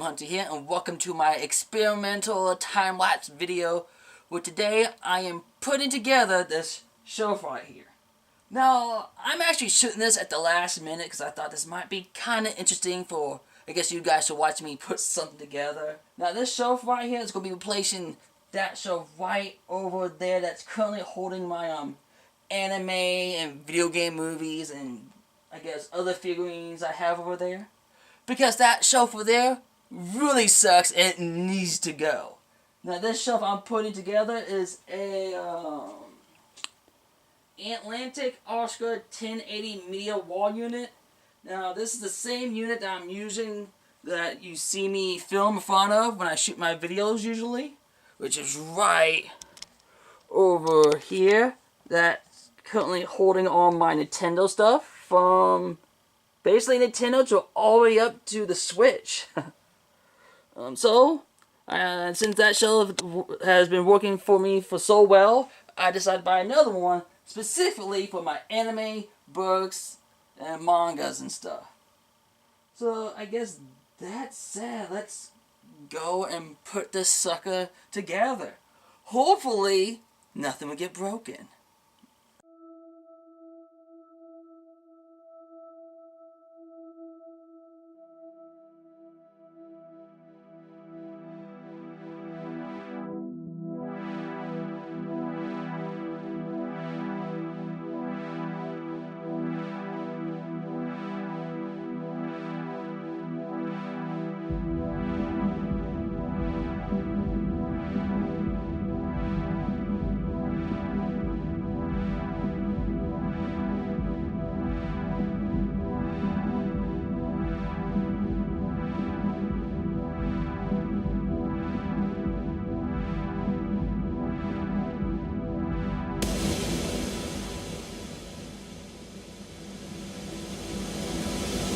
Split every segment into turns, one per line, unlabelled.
Hunter here, and welcome to my experimental time-lapse video, where today I am putting together this shelf right here. Now, I'm actually shooting this at the last minute because I thought this might be kind of interesting for, I guess, you guys to watch me put something together. Now, this shelf right here is going to be replacing that shelf right over there that's currently holding my anime and video game movies and, I guess, other figurines I have over there. Because that shelf over there really sucks and it needs to go. Now this shelf I'm putting together is a Atlanic Oskar 1080 media wall unit. Now this is the same unit that I'm using, that you see me film in front of when I shoot my videos usually, which is right over here. That's currently holding all my Nintendo stuff from basically Nintendo to all the way up to the Switch. Since that shelf has been working for me for so well, I decided to buy another one specifically for my anime, books, and mangas and stuff. So I guess that's said. Let's go and put this sucker together. Hopefully, nothing will get broken.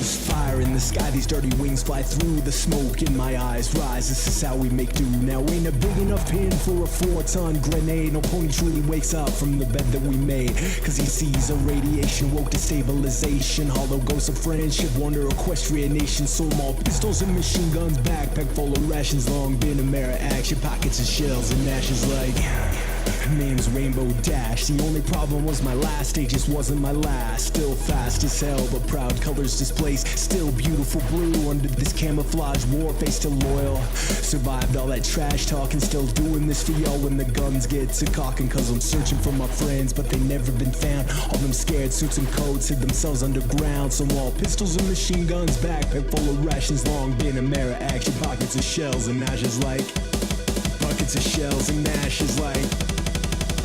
Fire in the sky, these dirty wings fly through. The smoke in my eyes rise, this is how we make do. Now ain't a big enough pin for a 4-ton grenade. No pony truly wakes up from the bed that we made, cause he sees a radiation woke to stabilization. Hollow ghosts of friendship, wonder equestrian nation. Sold mall pistols and machine guns, backpack full of rations. Long been a mirror action, pockets of shells and ashes like name's Rainbow Dash. The only problem was my last stage just wasn't my last. Still fast as hell, but proud colors displaced. Still beautiful blue under this camouflage war face, still loyal. Survived all that trash talking, still doing this for y'all when the guns get to cocking. Cause I'm searching for my friends, but they never been found. All them scared suits and coats hid themselves underground. Some wall pistols and machine guns, backpack full of rations. Long been a mirror action, pockets of shells and ashes like buckets of shells and ashes like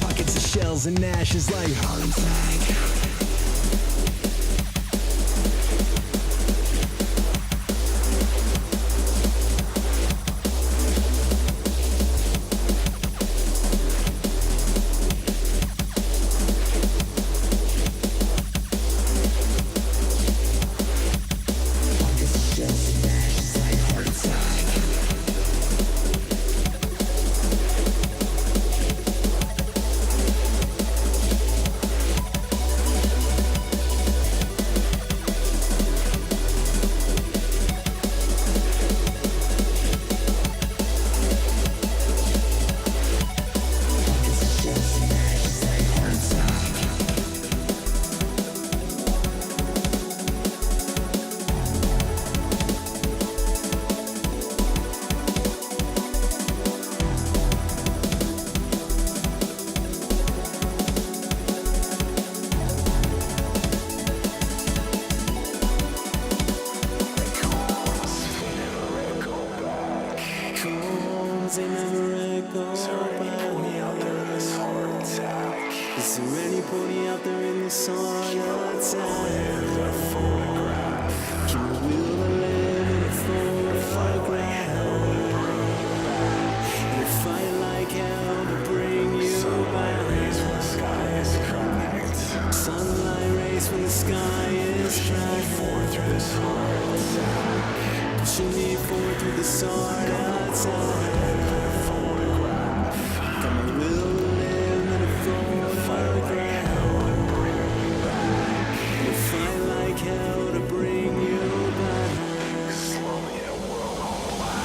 pockets of shells and ashes like heart attack. They never echo. Is there any pony out there in this heart attack? Is there any pony out there in this heart attack? Live a photograph. Can you will live in a photograph? And if I like hell to bring you back. Sunlight rays when the sky is cracked. Sunlight rays when the sky is cracked. Forward through this heart attack. Pushing me forward through this heart attack. Hell to bring you back. Slowly a world on black.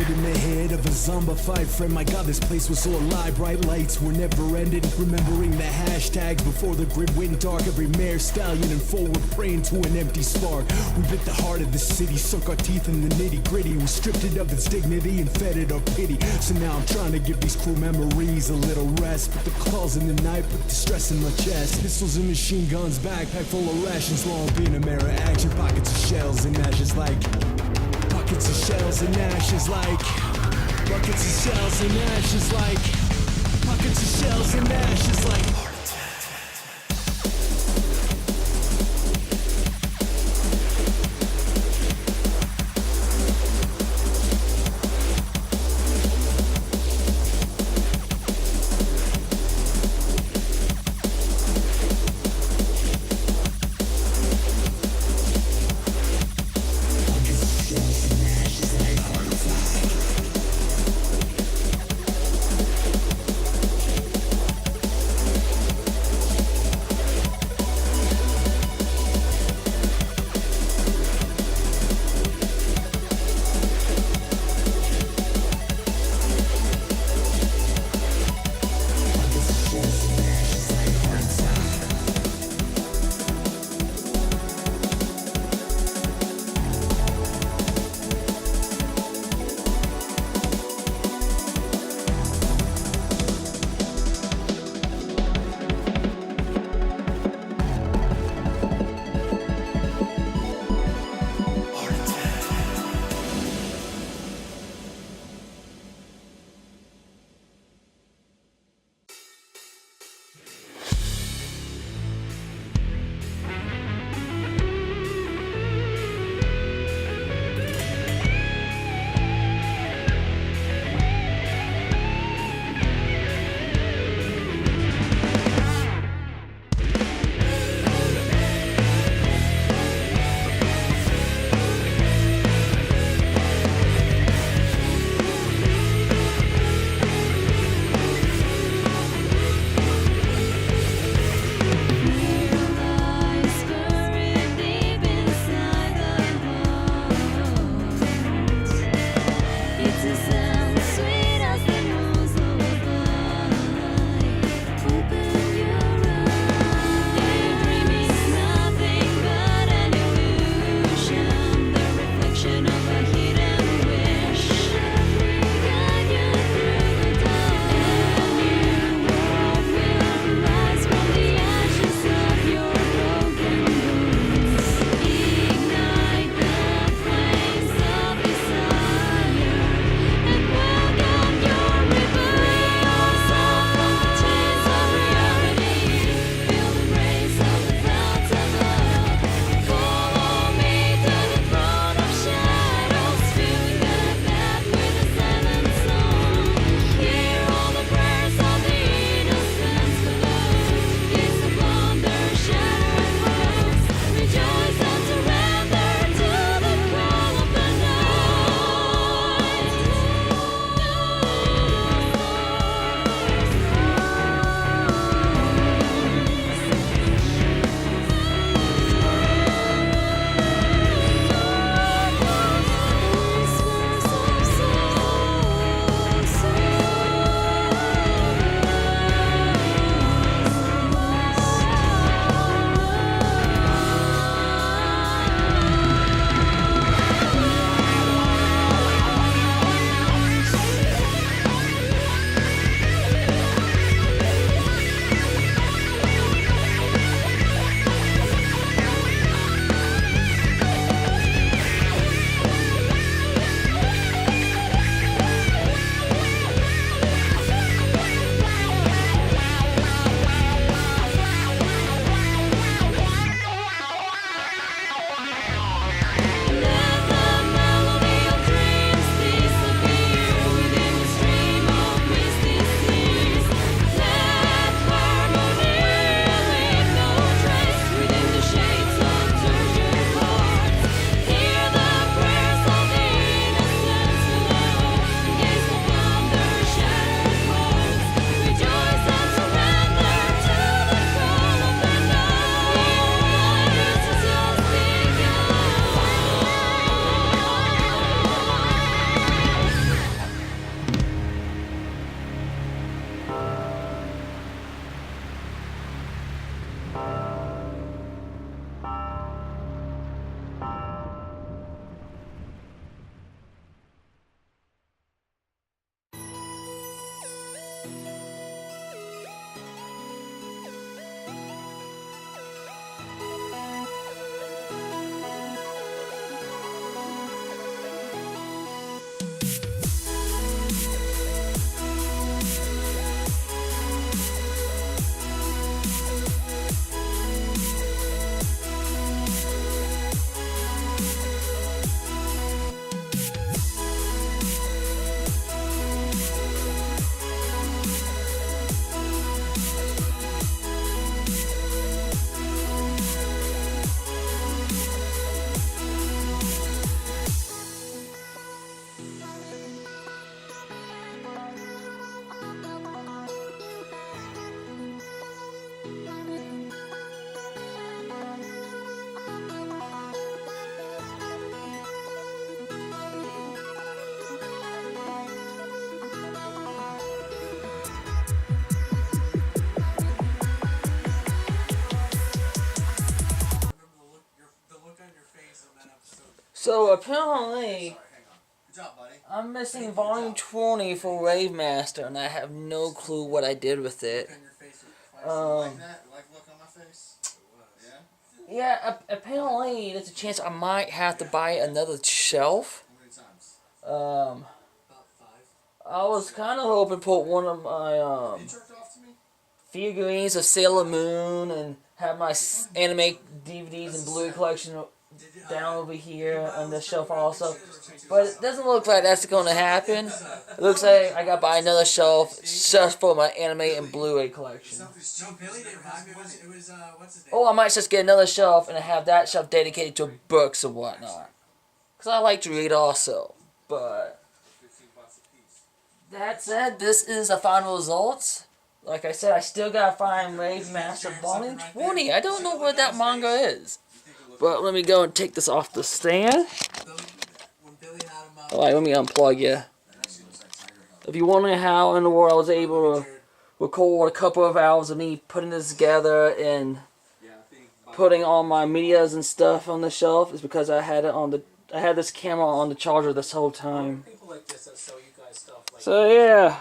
right in the head of a zombified friend. My god, this place was so alive. Bright lights were never ending. Remembering the hashtags before the grid went dark. Every mare, stallion, and foe were praying to an empty spark. We bit the heart of the city, sunk our teeth in the nitty gritty. We stripped it of its dignity and fed it our pity. So now I'm trying to give these cruel memories a little rest. Put the claws in the night, put the stress in my chest. Pistols and machine guns, backpack full of rations. Long being a mirror action, pockets of shells and ashes like. Buckets of shells and ashes like. Buckets of shells and ashes like. Buckets of shells and ashes like.
So apparently,
Good job, buddy.
I'm missing volume 20 for Rave Master, and I have no clue what I did with it.
Like that? Like look on my face? Yeah?
Yeah, apparently there's a chance I might have to buy another shelf.
How many times?
Um,
About 5.
I was kind of hoping to put one of my
You jerked off to me?
figurines of Sailor Moon and have my anime DVDs and Blu-ray collection down over here on the shelf also. But it doesn't look like that's going to happen. It looks like I got to buy another shelf just for my anime and Blu-ray collection.
No, Billy didn't rhyme. It was what's his name?
Or I might just get another shelf and have that shelf dedicated to books and whatnot. Because I like to read also. But that said, this is the final results. Like I said, I still gotta find Rave Master Volume 20. I don't know what that manga is. But let me go and take this off the stand. Alright, let me unplug you. If you're wondering how in the world I was able to record a couple of hours of me putting this together and putting all my medias and stuff on the shelf, is because I had it on the this camera on the charger this whole time. So yeah,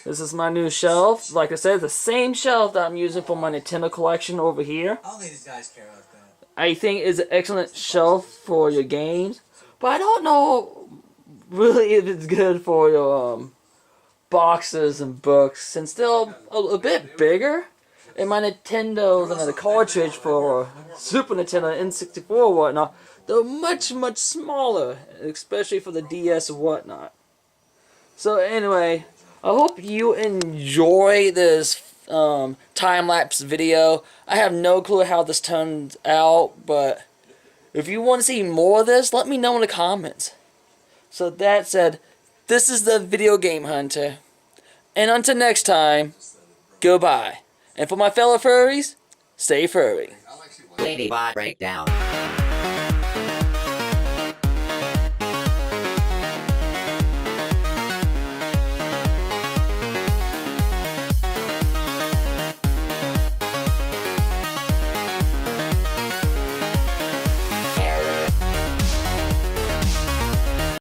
this is my new shelf. Like I said, the same shelf that I'm using for my Nintendo collection over here.
I don't think these guys care about that.
I think it's an excellent shelf for your games, but I don't know really if it's good for your boxes and books, and still a bit bigger. And my Nintendo's and the cartridge for Super Nintendo, N64 or whatnot, they're much smaller, especially for the DS and whatnot. So anyway, I hope you enjoy this time-lapse video. I have no clue how this turns out, but if you want to see more of this, let me know in the comments. So that said, this is the Video Game Hunter. And until next time, goodbye. And for my fellow furries, stay furry.
Ladybot Breakdown.